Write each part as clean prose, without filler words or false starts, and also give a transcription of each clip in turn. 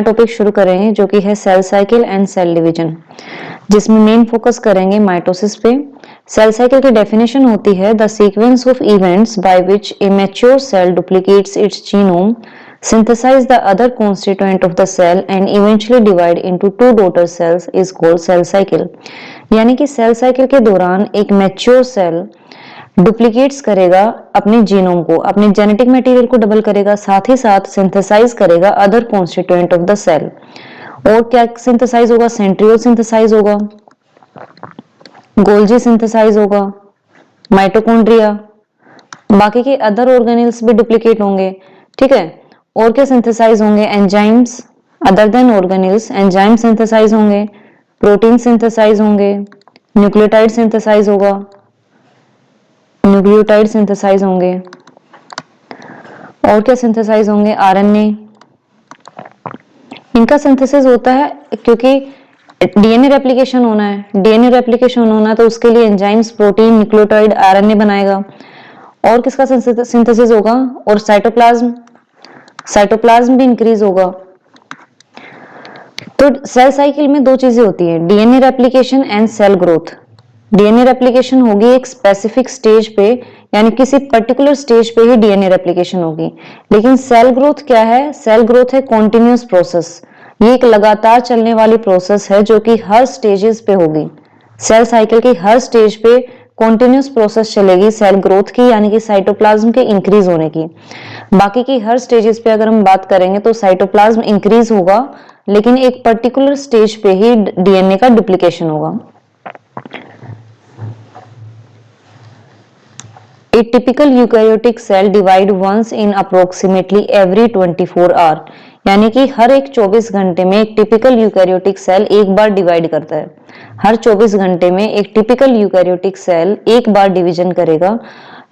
Topic शुरू करेंगे जो कि है cell cycle and cell division, जिसमें मेन फोकस करेंगे माइटोसिस पे। सेल साइकिल की डेफिनेशन होती है the sequence of events by which a mature cell duplicates its genome, synthesize the other constituent of the cell and eventually divide into two daughter cells is called cell cycle। यानी कि cell cycle के दौरान एक mature cell duplicates करेगा अपने genome को, अपने genetic material को डबल करेगा, साथ ही साथ सिंथेसाइज करेगा other constituent of the cell. और क्या सिंथेसाइज होगा? सेंट्रियोल सिंथेसाइज होगा, गोल्जी सिंथेसाइज होगा, माइटोकॉन्ड्रिया, बाकी के अदर ऑर्गेनेल्स भी डुप्लीकेट होंगे। ठीक है, और क्या सिंथेसाइज होंगे? Enzymes, other than organelles enzyme synthesize होंगे, प्रोटीन सिंथेसाइज होंगे, न्यूक्लियोटाइड सिंथेसाइज होगा, न्यूक्लियोटाइड सिंथेसाइज होंगे, और क्या सिंथेसाइज होंगे? आरएनए। इनका सिंथेसिस होता है क्योंकि डीएनए रेप्लिकेशन होना है। डीएनए रेप्लिकेशन होना है तो उसके लिए एंजाइम्स, प्रोटीन, न्यूक्लियोटाइड, आरएनए बनाएगा। और किसका सिंथेसिस होगा? और साइटोप्लाज्म, साइटोप्लाज्म भी इंक्रीज होगा। तो सेल साइकिल में दो चीजें होती है, DNA replication and cell growth. DNA replication होगी एक स्पेसिफिक स्टेज पे, यानी किसी पर्टिकुलर स्टेज पे ही डीएनए रेप्लिकेशन होगी। लेकिन सेल ग्रोथ क्या है? सेल ग्रोथ है कॉन्टिन्यूअस प्रोसेस। ये एक लगातार चलने वाली प्रोसेस है जो कि हर स्टेजेस पे होगी। सेल साइकिल की हर स्टेज पे कॉन्टिन्यूअस प्रोसेस चलेगी सेल ग्रोथ की, यानी कि साइटोप्लाज्म के इंक्रीज होने की। बाकी की हर स्टेजेस पे अगर हम बात करेंगे तो साइटोप्लाज्म इंक्रीज होगा, लेकिन एक पर्टिकुलर स्टेज पे ही डीएनए का डुप्लीकेशन होगा। A typical eukaryotic cell divide once in approximately every 24 hour, यानी कि हर एक 24 घंटे में एक टिपिकल यूकैरियोटिक सेल एक बार डिवाइड करता है। हर 24 घंटे में एक टिपिकल यूकैरियोटिक सेल एक बार डिवीजन करेगा।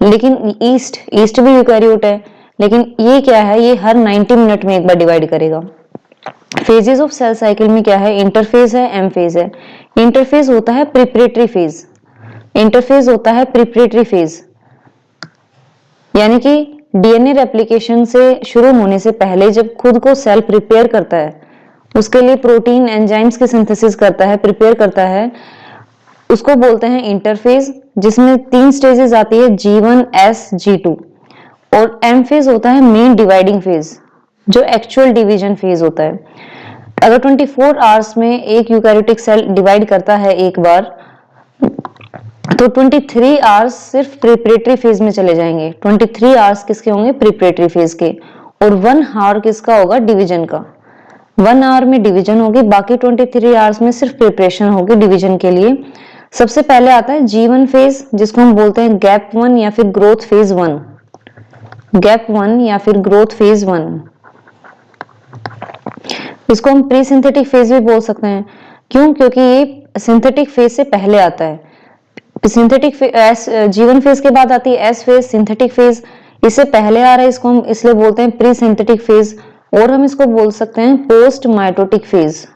लेकिन ईस्ट भी यूकैरियोट है, लेकिन ये क्या है? ये हर 90 मिनट में एक बार डिवाइड करेगा। फेजेस ऑफ सेल साइकिल में क्या है? इंटरफेज है, एम फेज है। इंटरफेज होता है प्रिपरेटरी फेज। इंटरफेज होता है प्रिपरेटरी फेज, यानी कि डीएनए रेप्लिकेशन से शुरू होने से पहले जब खुद को सेल प्रिपेयर करता है, उसके लिए प्रोटीन एंजाइम्स की सिंथेसिस करता है, प्रिपेयर करता है, उसको बोलते हैं इंटरफेज, जिसमें 3 स्टेजेस आती है, G1, S, G2। और एम फेज होता है मेन डिवाइडिंग फेज, जो एक्चुअल डिवीजन फेज होता है। अगर 24 आवर्स में एक यूकैरियोटिक सेल डिवाइड करता है एक बार, तो 23 आवर्स सिर्फ प्रिपरेटरी फेज में चले जाएंगे। 23 आवर्स किसके होंगे? प्रिपरेटरी फेज के। और 1 आवर किसका होगा? डिवीजन का। 1 आवर में डिवीजन होगी, बाकी 23 आवर्स में सिर्फ प्रिपरेशन होगी डिवीजन के लिए। सबसे पहले आता है G1 फेज, जिसको हम बोलते हैं गैप 1 या फिर ग्रोथ फेज 1। गैप 1 या फिर ग्रोथ फेज 1, इसको हम प्री सिंथेटिक फेज भी बोल सकते हैं। क्यों? क्योंकि ये सिंथेटिक फेज से पहले आता है। सिंथेटिक G1 फेज के बाद आती है S फेज, सिंथेटिक फेज इससे पहले आ रहा है, इसको हम इसलिए बोलते हैं प्री सिंथेटिक फेज। और हम इसको बोल सकते हैं post mitotic phase.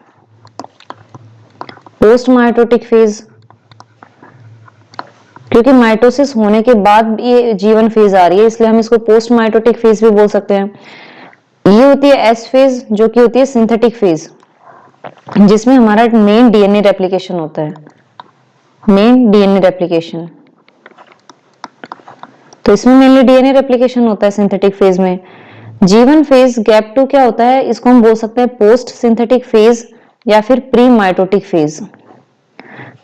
Post mitotic phase, क्योंकि माइटोसिस होने के बाद ये G1 फेज आ रही है, इसलिए हम इसको पोस्ट माइटोटिक फेज भी बोल सकते हैं। ये होती है S फेज, जो कि होती है सिंथेटिक फेज, जिसमें हमारा मेन डीएनए रेप्लिकेशन होता है। मेन डीएनए रेप्लिकेशन, तो इसमें मेनली डीएनए रेप्लिकेशन होता है सिंथेटिक फेज में। G1 फेज गैप 2 क्या होता है? इसको हम बोल सकते हैं पोस्ट सिंथेटिक फेज या फिर प्री माइटोटिक फेज,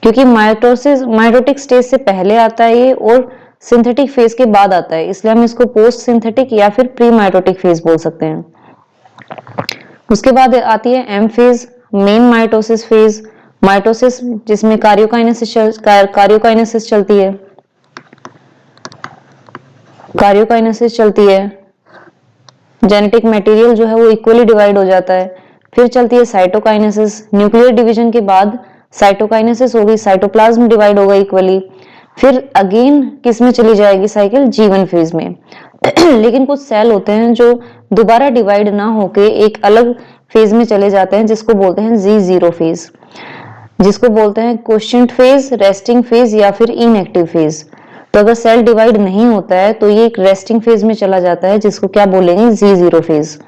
क्योंकि माइटोटिक स्टेज से पहले आता है ये और सिंथेटिक फेज के बाद आता है, इसलिए हम इसको पोस्ट सिंथेटिक या फिर प्री माइटोटिक फेज बोल सकते हैं। उसके बाद आती है M phase, main mitosis phase. Mitosis जिसमें कार्योकाइनेसिस चलती है, कार्योकाइनेसिस चलती है, जेनेटिक मटेरियल जो है वो इक्वली डिवाइड हो जाता है। फिर चलती है साइटोकाइनेसिस, न्यूक्लियर डिवीजन के बाद साइटोकाइनेसिस होगी, साइटोप्लाज्म डिवाइड होगा इक्वली। फिर अगेन किस में चली जाएगी साइकिल? G1 फेज में। लेकिन कुछ सेल होते हैं जो दोबारा डिवाइड ना होके एक अलग फेज में चले जाते हैं, जिसको बोलते हैं G0 फेज, जिसको बोलते हैं क्वेश्चंट फेज, रेस्टिंग फेज या फिर इनएक्टिव फेज। तो अगर सेल डिवाइड नहीं होता है तो ये एक रेस्टिंग फेज में चला जाता है, जिसको क्या बोलेंगे? G0 phase.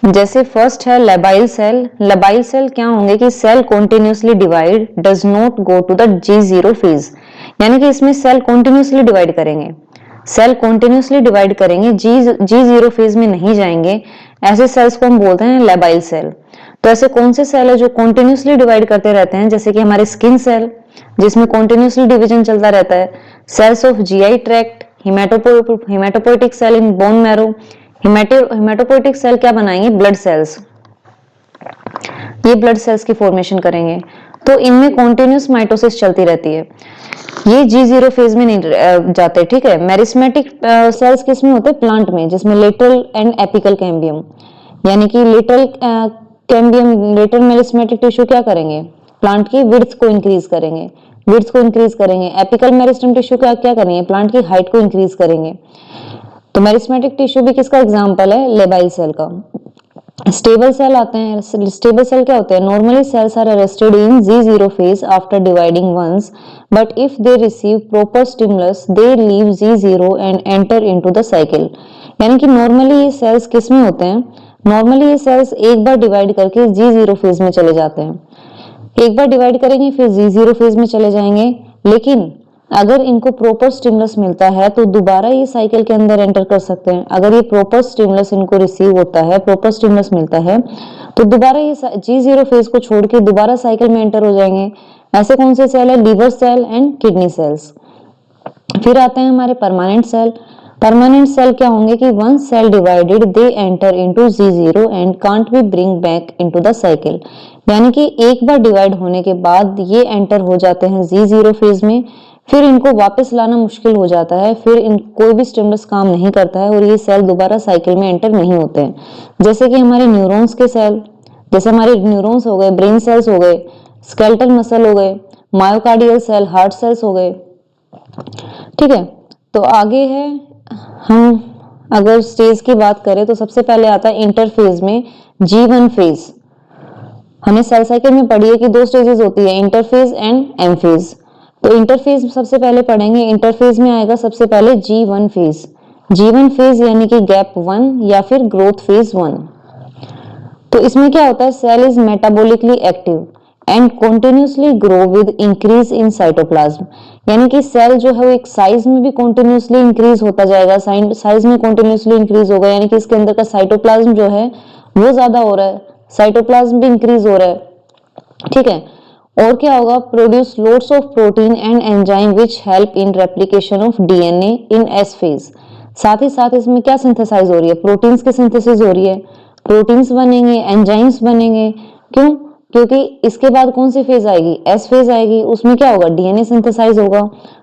जैसे फर्स्ट है लेबाइल सेल। लेबाइल सेल क्या होंगे कि cell continuously divide does not go to the G0 phase, यानी कि इसमें सेल कॉन्टिन्यूसली डिवाइड करेंगे, सेल कॉन्टिन्यूसली डिवाइड करेंगे, G0 फेज में नहीं जाएंगे, ऐसे सेल्स को हम बोलते हैं लेबाइल सेल। तो ऐसे कौन से सेल है जो कॉन्टिन्यूसली डिवाइड करते रहते हैं, जैसे कि हमारे स्किन सेल जिसमें कॉन्टिन्यूसली डिवीजन चलता रहता है, cells of GI tract, haematopoietic cell in bone marrow. Haematopoietic cell क्या बनाएंगे, ब्लड सेल्स, ये ब्लड सेल्स की फॉर्मेशन करेंगे। तो इनमें कॉन्टिन्यूस माइटोसिस चलती रहती है, ये G0 फेज में नहीं जाते, ठीक है। मेरिस्मेटिक सेल्स किस में होते हैं, प्लांट में, जिसमें लेटरल एंड एपिकल कैम्बियम, यानी कि lateral cambium, lateral meristematic tissue क्या करेंगे, प्लांट की विड्थ को इंक्रीज करेंगे, विड्थ को इंक्रीज करेंगे। एपिकल मेरिस्टेम टिश्यू क्या क्या करेंगे, प्लांट की हाइट को इंक्रीज करेंगे। तो मेरिस्मेटिक टिश्यू भी किसका एग्जांपल है, लेबाइल सेल का। स्टेबल सेल आते हैं। स्टेबल सेल क्या होते हैं, normally cells are arrested in G0 phase after dividing once, but if they receive proper stimulus they leave G0 and enter into the cycle. यानी कि normally ये sales किस में होते हैं, नॉर्मली ये सेल्स एक बार डिवाइड करके G0 फेज में चले जाते हैं, एक बार डिवाइड करेंगे फिर G0 फेज में चले जाएंगे, लेकिन अगर इनको प्रॉपर स्टिमुलस मिलता है तो दोबारा ये साइकिल के अंदर एंटर कर सकते हैं। अगर ये प्रॉपर स्टिमुलस इनको रिसीव होता है, प्रॉपर स्टिमुलस मिलता है, तो दोबारा ये G0 फेज को छोड़ के दोबारा साइकिल में एंटर हो जाएंगे। ऐसे कौन से सेल है, liver cell and kidney cells. फिर आते हैं हमारे परमानेंट सेल। परमानेंट सेल क्या होंगे कि once cell divided they enter into G0 and can't be bring back into the cycle. यानी कि एक बार डिवाइड होने के बाद ये एंटर हो जाते हैं G0 फेज में, फिर इनको वापस लाना मुश्किल हो जाता है, फिर इन कोई भी स्टिमुलस काम नहीं करता है और ये सेल दोबारा साइकिल में एंटर नहीं होते हैं। जैसे कि हमारे न्यूरॉन्स के सेल, जैसे हमारे न्यूरॉन्स हो गए, ब्रेन सेल्स हो गए, स्केलेटल मसल हो गए, मायोकार्डियल सेल, हार्ट सेल्स हो गए, ठीक है। तो आगे है, हम अगर स्टेज की बात करें तो सबसे पहले आता है इंटरफेज में G1 फेज। हमने सेल साइकिल में पढ़ी है कि दो स्टेजेस होती है, इंटरफेज एंड एम फेज। तो इंटरफेज सबसे पहले पढ़ेंगे, इंटरफेज में आएगा सबसे पहले G1 फेज। G1 फेज यानी कि गैप 1 या फिर ग्रोथ फेज 1। तो इसमें क्या होता है, cell is metabolically active and continuously grow with increase in cytoplasm. यानी कि सेल जो है वो एक साइज में भी कॉन्टिन्यूसली इंक्रीज होता जाएगा, साइज में कॉन्टिन्यूसली इंक्रीज होगा, यानी कि इसके अंदर का साइटोप्लाज्म जो है वो ज्यादा हो रहा है, साइटोप्लाज्म भी इंक्रीज हो रहा है, ठीक है। और क्या होगा, produce loads of protein and enzyme which help in replication of DNA in S phase. साथ ही साथ इसमें क्या सिंथेसाइज हो रही है, प्रोटीन्स की सिंथेसिस हो रही है, प्रोटीन्स बनेंगे, एंजाइम्स बनेंगे। क्यों, क्योंकि इसके बाद कौन सी फेज आएगी, एस फेज आएगी, उसमें क्या होगा, डीएनए सिंथेसाइज होगा।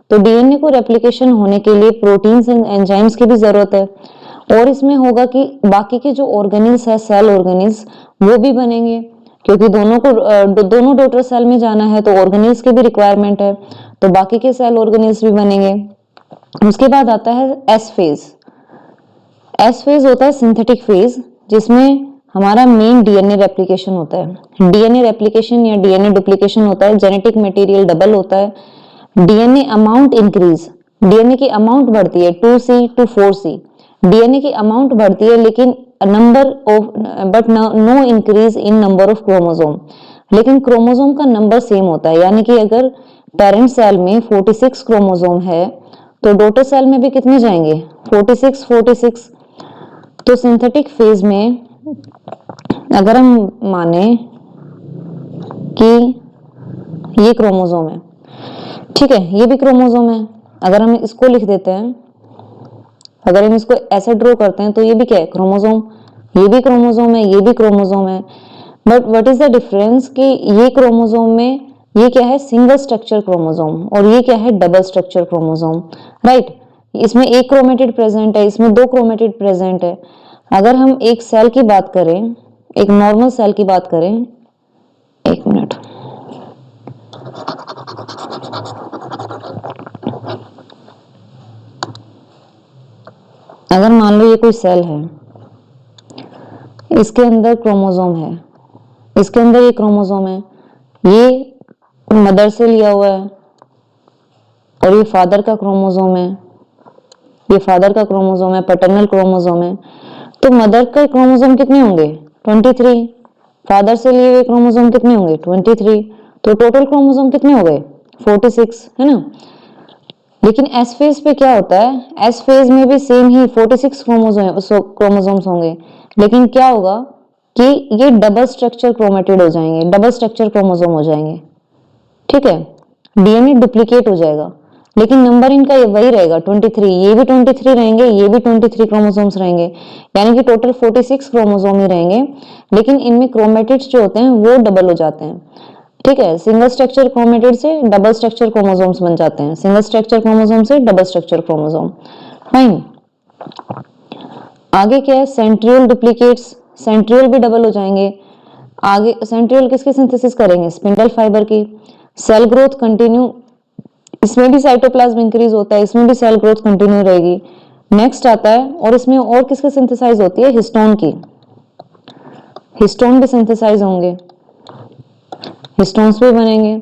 तो डीएनए को रेप्लिकेशन होने के लिए प्रोटीन्स एंड एंजाइम्स की भी जरूरत है। और इसमें होगा कि बाकी के जो ऑर्गेनिल्स है, सेल ऑर्गेनिल्स, वो भी बनेंगे, क्योंकि दोनों डॉटर सेल में जाना है तो ऑर्गेनिल्स की भी रिक्वायरमेंट है, तो बाकी के सेल ऑर्गेनिल्स भी बनेंगे। उसके बाद आता है एस फेज। एस फेज होता है सिंथेटिक फेज, जिसमें हमारा मेन डीएनए रेप्लिकेशन होता है। डीएनए रेप्लिकेशन या डीएनए डुप्लीकेशन होता है, जेनेटिक मटेरियल डबल होता है, डीएनए अमाउंट इंक्रीज, डीएनए की अमाउंट बढ़ती है 2C to 4C, डीएनए की अमाउंट बढ़ती है, लेकिन number of but no increase in number of chromosome. लेकिन क्रोमोसोम का नंबर सेम होता है, यानी कि अगर पेरेंट सेल में 46 क्रोमोसोम है तो डॉटर सेल में भी कितने जाएंगे, 46। तो सिंथेटिक फेज में अगर हम माने कि ये क्रोमोसोम है, ठीक है, ये भी क्रोमोसोम है, अगर हम इसको लिख देते हैं, अगर हम इसको ऐसे ड्रॉ करते हैं तो ये भी क्या है, क्रोमोसोम, ये भी क्रोमोसोम है, ये भी क्रोमोसोम है। But what is the difference कि ये क्रोमोसोम में ये क्या है, सिंगल स्ट्रक्चर क्रोमोसोम, और ये क्या है, डबल स्ट्रक्चर क्रोमोसोम, राइट। इसमें एक क्रोमेटिड प्रेजेंट है, इसमें दो क्रोमेटिड प्रेजेंट है। अगर हम एक सेल की बात करें, एक नॉर्मल सेल की बात करें, एक मिनट, अगर मान लो ये कोई सेल है, इसके अंदर क्रोमोसोम है, इसके अंदर ये क्रोमोसोम है, ये मदर से लिया हुआ है और ये फादर का क्रोमोसोम है, ये फादर का क्रोमोसोम है, पैटर्नल क्रोमोसोम है। तो मदर के क्रोमोसोम कितने होंगे, 23। फादर से लिए हुए क्रोमोसोम कितने होंगे? 23। तो टोटल क्रोमोसोम कितने हो गए? 46, है ना। लेकिन एस फेज पे क्या होता है? एस फेज में भी सेम ही 46 क्रोमोसोम्स होंगे, लेकिन क्या होगा कि ये डबल स्ट्रक्चर क्रोमेटिड हो जाएंगे, डबल स्ट्रक्चर क्रोमोसोम हो जाएंगे, ठीक है। डीएनए डुप्लीकेट हो जाएगा, लेकिन नंबर इनका ये वही रहेगा 23। ये भी 23 रहेंगे, ये भी 23 क्रोमोसोम्स रहेंगे, यानी कि टोटल 46 क्रोमोसोम ही रहेंगे, लेकिन इनमें क्रोमेटिड्स जो होते हैं वो डबल हो जाते हैं, ठीक है। सिंगल स्ट्रक्चर क्रोमेटिड से डबल स्ट्रक्चर क्रोमोसोम्स बन जाते हैं, सिंगल स्ट्रक्चर क्रोमोसोम से डबल स्ट्रक्चर क्रोमोसोम। फाइन। आगे क्या है? सेंट्रियोल डुप्लीकेट्स, सेंट्रियोल भी डबल हो जाएंगे। आगे सेंट्रियोल किसकी सिंथेसिस करेंगे? स्पिंडल फाइबर की। सेल ग्रोथ कंटिन्यू, इसमें भी साइटोप्लाज्म इंक्रीज होता है, इसमें भी सेल ग्रोथ कंटिन्यू रहेगी। नेक्स्ट आता है, और इसमें और किसकी सिंथेसाइज होती है? हिस्टोन की। हिस्टोन भी सिंथेसाइज होंगे, हिस्टोन्स भी बनेंगे।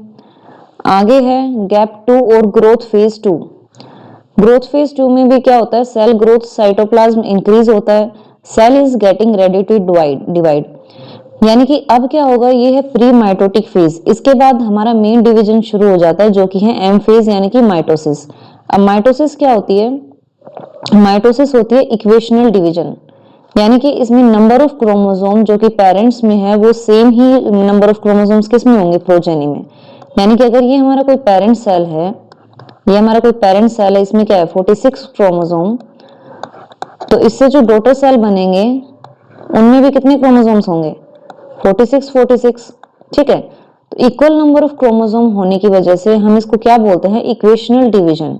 आगे है गैप 2 और ग्रोथ फेज 2। ग्रोथ फेज 2 में भी क्या होता है? सेल ग्रोथ, साइटोप्लाज्म इंक्रीज होता है, cell is getting ready to divide, यानी कि अब क्या होगा? ये है प्री माइटोटिक फेज। इसके बाद हमारा मेन डिवीजन शुरू हो जाता है, जो कि है एम फेज, यानी कि माइटोसिस। अब माइटोसिस क्या होती है? माइटोसिस होती है इक्वेशनल डिवीजन, यानी कि इसमें नंबर ऑफ क्रोमोसोम जो कि पेरेंट्स में है वो same he number of chromosomes किस में होंगे? प्रोजेनी में। यानी कि अगर ये हमारा कोई पेरेंट सेल है, ये हमारा कोई पेरेंट सेल है, इसमें क्या है? 46 क्रोमोसोम, तो इससे जो डॉटर सेल बनेंगे उनमें भी कितने क्रोमोसोम्स होंगे? 46 46, ठीक है। तो इक्वल नंबर ऑफ क्रोमोसोम होने की वजह से हम इसको क्या बोलते हैं? Equational division.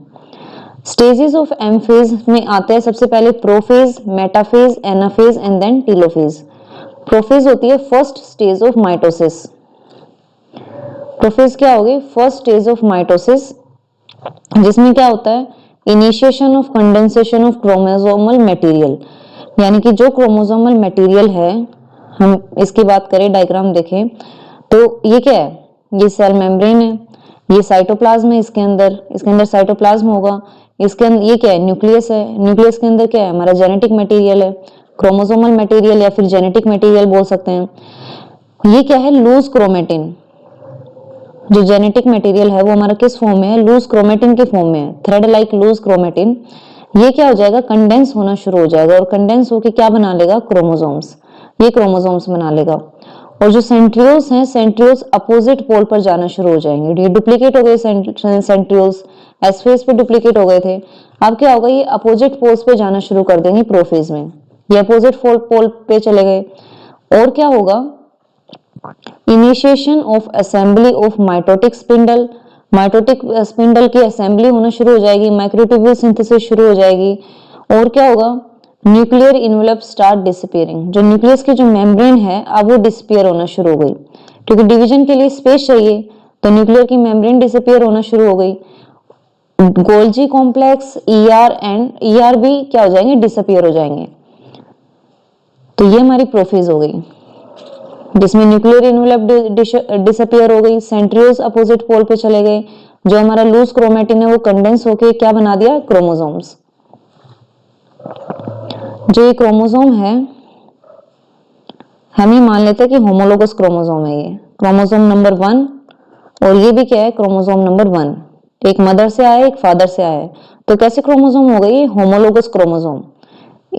Stages of M phase में आते हैं सबसे पहले prophase, metaphase, anaphase and then telophase. Prophase होती है first stage of mitosis. Prophase क्या होगी? फर्स्ट स्टेज ऑफ माइटोसिस, जिसमें क्या होता है? Initiation of condensation of chromosomal material, यानी कि जो क्रोमोसोमल मटेरियल है, हम इसकी बात करें, डायग्राम देखें तो ये क्या है? ये सेल मेम्ब्रेन है, ये साइटोप्लाज्म है, इसके अंदर साइटोप्लाज्म होगा, इसके अंदर ये क्या है? न्यूक्लियस है, न्यूक्लियस के अंदर क्या है? हमारा जेनेटिक मटेरियल है, क्रोमोसोमल मटेरियल या फिर जेनेटिक मटेरियल बोल सकते हैं। ये क्या है? Loose chromatin. जो जेनेटिक मटेरियल है वो हमारा किस फॉर्म में है? लूज क्रोमेटिन के फॉर्म में है, थ्रेड लाइक लूज क्रोमेटिन। ये क्या हो जाएगा? कंडेंस होना शुरू हो जाएगा, और कंडेंस होकर क्या बना लेगा? क्रोमोसोम्स। ये क्रोमोसोम्स बना लेगा। और जो सेंट्रियोल्स हैं, सेंट्रियोल्स अपोजिट पोल पर जाना शुरू हो जाएंगे। ये डुप्लीकेट हो गए सेंट्रियोल्स, एस फेज पे डुप्लीकेट हो गए थे, अब क्या होगा? ये अपोजिट पोल्स पे जाना शुरू कर देंगे प्रोफेज में, ये अपोजिट पोल पे चले गए। और क्या होगा? Initiation of assembly of mitotic spindle, mitotic spindle की असेंबली होना शुरू हो जाएगी, माइक्रोट्यूब्यूल सिंथेसिस शुरू हो जाएगी। और क्या होगा? न्यूक्लियर इनवेलप स्टार्ट डिसअपीयरिंग, जो न्यूक्लियस की जो मेम्ब्रेन है अब वो डिसअपीयर होना शुरू हो गई, क्योंकि डिवीजन के लिए स्पेस चाहिए, तो न्यूक्लियर की मेम्ब्रेन डिसअपीयर होना शुरू हो गई। Golgi complex, ER and ER भी क्या हो जाएंगे? डिसअपीयर हो जाएंगे। तो ये हमारी प्रोफेज हो गई, जिसमें न्यूक्लियर इनवेलप डिसअपीयर हो गई, सेंट्रियोल्स अपोजिट पोल पे चले गए, जो हमारा लूज क्रोमेटिन है वो कंडेंस होके क्या बना दिया? क्रोमोसोम्स। जो ये क्रोमोसोम है, हम ही मान लेते हैं कि होमोलोगस क्रोमोसोम है, ये क्रोमोसोम नंबर 1, और ये भी क्या है? Chromosome number 1। एक मदर से आया, एक फादर से आया है, तो कैसे क्रोमोसोम हो गई? Homologous chromosome.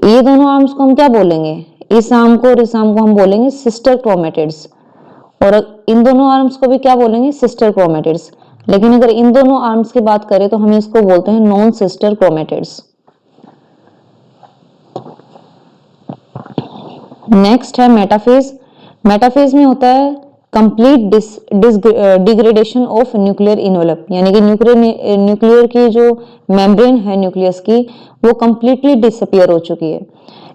ये दोनों आर्म्स को हम क्या बोलेंगे? इस आर्म को और इस आर्म को हम बोलेंगे सिस्टर क्रोमेटिड्स, और इन दोनों आर्म्स को भी क्या बोलेंगे? Sister chromatids. लेकिन अगर इन दोनों आर्म्स की बात करें तो हम इसको बोलते हैं नॉन सिस्टर क्रोमेटिड्स। नेक्स्ट है मेटाफेज। मेटाफेज में होता है complete degradation of nuclear envelope, यानी कि न्यूक्लियर की जो मेम्ब्रेन है न्यूक्लियस की वो कंप्लीटली डिसअपीयर हो चुकी है,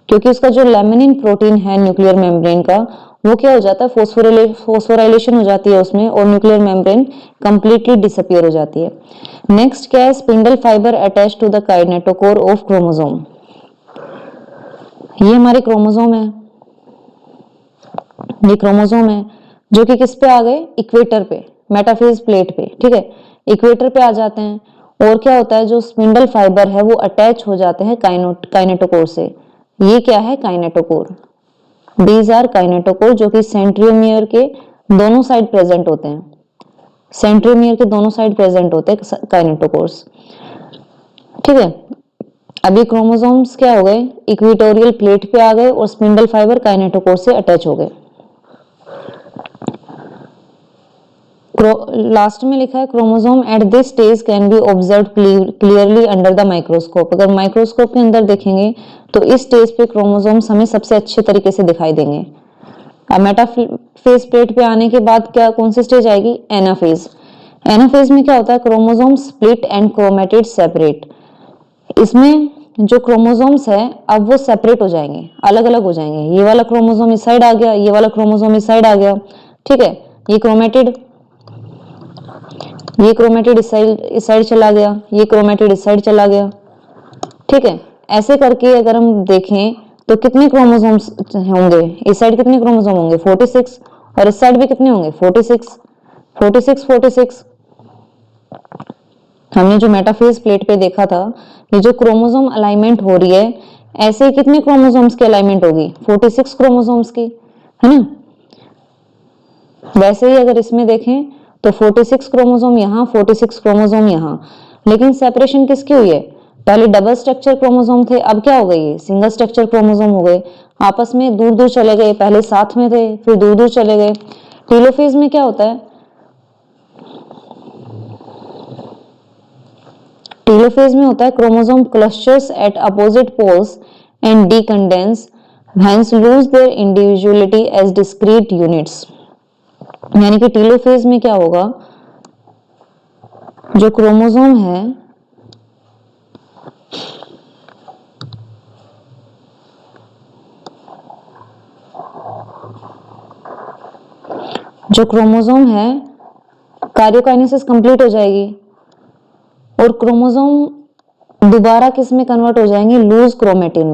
क्योंकि उसका जो लैमिनिन प्रोटीन है न्यूक्लियर मेम्ब्रेन का वो क्या हो जाता है? फोस्फोराइलेशन हो जाती है उसमें, और न्यूक्लियर मेम्ब्रेन कंप्लीटली डिसअपीयर हो जाती है। नेक्स्ट क्या है? Spindle fibre attach to the kinetochore of chromosome. ये हमारे क्रोमोसोम है, ये क्रोमोसोम है जो कि किस पे आ गए? इक्वेटर पे, मेटाफेज प्लेट पे, ठीक है, इक्वेटर पे आ जाते हैं। और क्या होता है? जो स्पिंडल फाइबर है वो अटैच हो जाते हैं काइनेटोकोर से। ये क्या है? काइनेटोकोर। दीज आर काइनेटोकोर, जो कि सेंट्रोमियर के दोनों साइड प्रेजेंट होते हैं, सेंट्रोमियर के दोनों साइड प्रेजेंट होते हैं काइनेटोकोर्स। ठीक है, अभी क्रोमोसोम्स क्या हो गए, इक्वेटोरियल प्लेट पे आ गए और स्पिंडल फाइबर काइनेटोकोर से अटैच हो गए। लास्ट में लिखा है chromosome at this stage can be observe clearly under the microscope. अगर माइक्रोस्कोप के अंदर देखेंगे तो इस स्टेज पे क्रोमोसोम्स हमें सबसे अच्छे तरीके से दिखाई देंगे। अब मेटाफेज प्लेट पे आने के बाद क्या कौन सी स्टेज आएगी, एनाफेज। एनाफेज में क्या होता है, chromosome split and chromatid separate. इसमें जो क्रोमोसोम्स है अब वो सेपरेट हो जाएंगे, अलग अलग हो जाएंगे। ये वाला क्रोमोसोम इस साइड आ गया, ये वाला क्रोमोसोम इस साइड आ गया। ठीक है, ये क्रोमेटिड इस साइड चला गया, ये क्रोमेटिड इस साइड चला गया। ठीक है, ऐसे करके अगर हम देखें तो कितने क्रोमोसोम्स होंगे, इस साइड कितने क्रोमोसोम होंगे 46, और इस साइड भी कितने होंगे 46। हमने जो मेटाफेज प्लेट पे देखा था, ये जो क्रोमोसोम अलाइनमेंट हो रही है, ऐसे कितने क्रोमोसोम्स की अलाइनमेंट होगी 46 क्रोमोसोम्स की, है ना। वैसे ही अगर इसमें देखें तो 46 क्रोमोसोम यहाँ, 46 क्रोमोसोम यहाँ, लेकिन सेपरेशन किसकी हुई है, पहले डबल स्ट्रक्चर क्रोमोसोम थे, अब क्या हो गई है, सिंगल स्ट्रक्चर क्रोमोसोम हो गए। आपस में दूर दूर चले गए, पहले साथ में थे फिर दूर दूर चले गए। टेलोफेज में क्या होता है, टेलोफेज में होता है chromosome clusters at opposite poles and decondense, hence lose their individuality as discrete units। यानी कि टेलोफेज में क्या होगा, जो क्रोमोसोम है कार्योकाइनेसिस कंप्लीट हो जाएगी और क्रोमोसोम दोबारा किस में कन्वर्ट हो जाएंगे, लूज क्रोमेटिन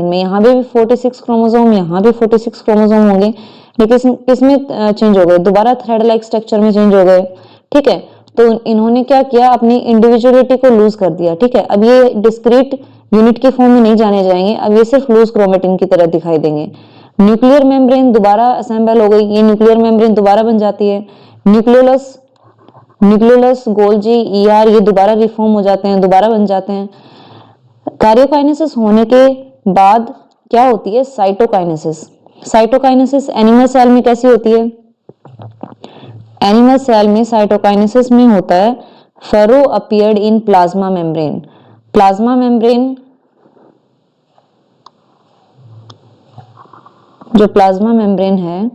में। यहाँ भी 46 क्रोमोसोम, यहाँ भी 46 क्रोमोसोम होंगे, लेकिन किसमें चेंज हो गए, दोबारा थ्रेड लाइक स्ट्रक्चर में चेंज हो गए। ठीक है, तो इन्होंने क्या किया, अपनी इंडिविजुअलिटी को लूज कर दिया। ठीक है, अब ये डिस्क्रीट यूनिट के फॉर्म में नहीं जाने जाएंगे, अब ये सिर्फ लूज क्रोमेटिन की तरह दिखाई देंगे। न्यूक्लियर मेम्ब्रेन दोबारा असेंबल हो गई, ये न्यूक्लियर मेम्ब्रेन दोबारा बन जाती है। न्यूक्लियोलस, गोल्जी, ईआर ये दोबारा रिफॉर्म हो जाते हैं, दोबारा बन जाते हैं। कार्योकाइनेसिस होने के बाद क्या होती है, साइटोकाइनेसिस एनिमल सेल में कैसी होती है, एनिमल सेल में साइटोकाइनेसिस में होता है फेरो अपीयर्ड इन प्लाज्मा मेम्ब्रेन। जो प्लाज्मा मेम्ब्रेन है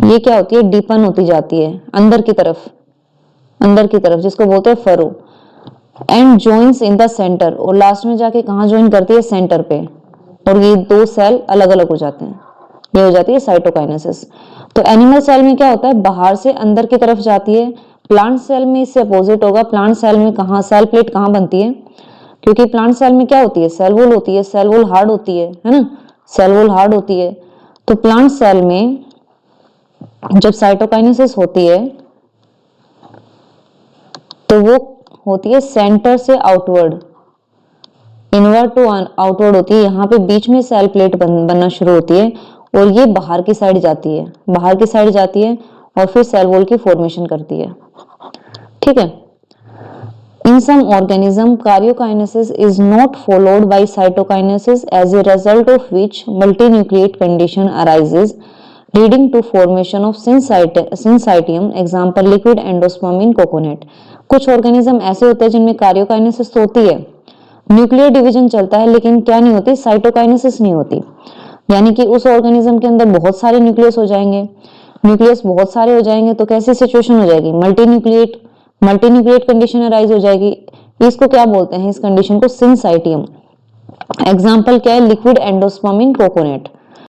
ये क्या होती है, डीपन होती जाती है अंदर की तरफ, जिसको बोलते हैं furrow, and joins in the centre, और लास्ट में जाके कहाँ ज्वाइन करती है, सेंटर पे, और ये दो सेल अलग अलग हो जाते हैं, ये हो जाती है साइटोकाइनेसिस। तो एनिमल सेल में क्या होता है, बाहर से अंदर की तरफ जाती है। प्लांट सेल में इससे अपोजिट होगा। प्लांट सेल में कहाँ सेल प्लेट कहाँ बनती है, क्योंकि प्लांट सेल में क्या होती है, सेल वॉल होती है, सेल वॉल हार्ड होती है ना, सेल वॉल हार्ड होती है। तो प्लांट सेल में जब साइटोकाइनेसिस होती है तो वो होती है सेंटर से आउटवर्ड, इनवर्ड टू आउटवर्ड होती है। यहाँ पे बीच में सेल प्लेट बनना शुरू होती है और ये बाहर की साइड जाती है, और फिर सेल वॉल की फॉर्मेशन करती है। ठीक है, In some organism, karyokinesis is not followed by cytokinesis, as a result of which multinucleate condition arises, leading to formation of syncytium, example liquid endosperm in coconut। कुछ ऑर्गेनिज्म ऐसे होते हैं जिनमें कार्योकाइनेसिस तो होती है, न्यूक्लियर डिवीजन चलता है, लेकिन क्या नहीं होती, साइटोकाइनेसिस नहीं होती। यानी कि उस ऑर्गेनिज्म के अंदर बहुत सारे न्यूक्लियस बहुत सारे हो जाएंगे तो कैसी सिचुएशन हो जाएगी, मल्टीन्यूक्लिएट कंडीशन अराइज हो जाएगी। इसको क्या बोलते हैं, इस कंडीशन को सिंसाइटियम। एग्जाम्पल क्या है, लिक्विड एंडोस्पर्म इन कोकोनट।